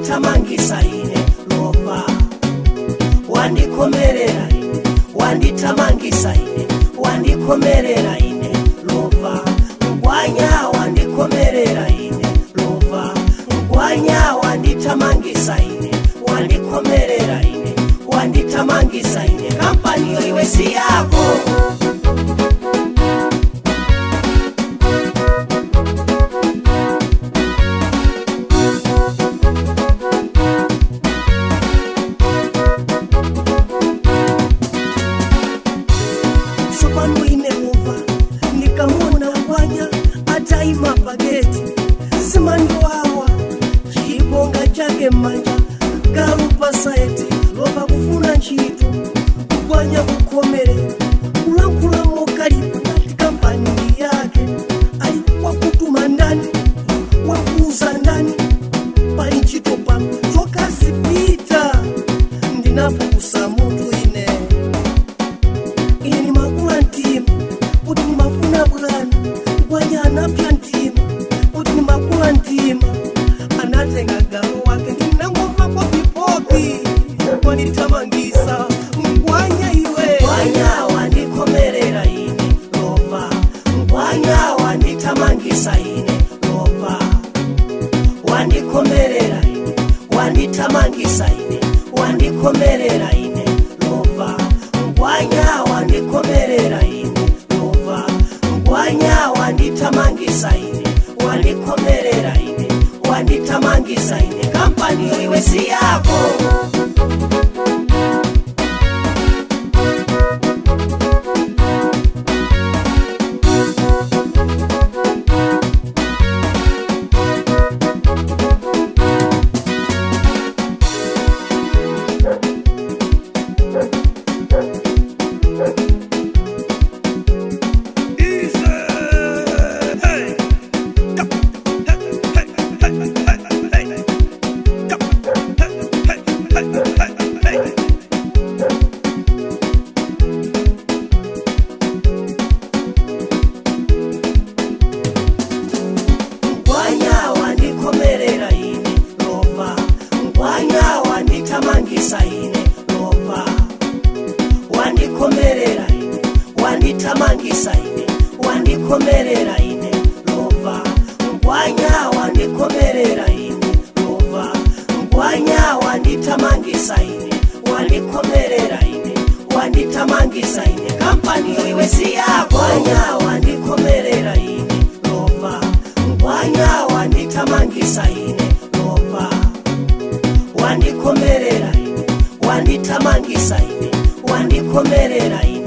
wanditamangisa ine lova, wandikomerera ine, wanditamangisa ine, wandikomerera ine lova, ngwanya wandikomerera ine lova, ngwanya wanditamangisa ine, wandikomerera ine, wanditamangisa ine, kampani yo iwe si yako. Ataima bageti simando wawa chibonga chake manja galupa saeti lova kufuna nchito kukwanya kukomere kulankula mokalipa nati kampani yake alikuwa kutuma ndani wakuuza ndani pali nchito pano tokazi pita ndinapokusa mutu ine ini makula ntimu kuti ni mafuna bwana kwanya anapya ntima kuti ni makula ntima anatenga galo wake ndinangomva popipopi wanitamangisa ngwanya iwe ngwanya wandikomerera ine lova, ngwanya wanditamangisa ine lova, wandikomerera ine, wanditamangisa ine, wandikomerera ine lova, ngwanya wandikomerera ine lova, ngwanya wanditamangisa ine, wandikomerera ine, wanditamangisa ine, kampani yo iwe si yako. Wanditamangisa ine lova, wandikomerera ine, wanditamangisa ine, wandikomerera ine lova, ngwanya wandikomerera ine lova, ngwanya wanditamangisa ine, wandikomerera ine, wanditamangisa ine, kampani yo iwe si yako. Ngwanya wandikomerera ine lova, ngwanya wanditamangisa ine lova, wandikomerera ine, wanditamangisa ine, wandikomerera ine.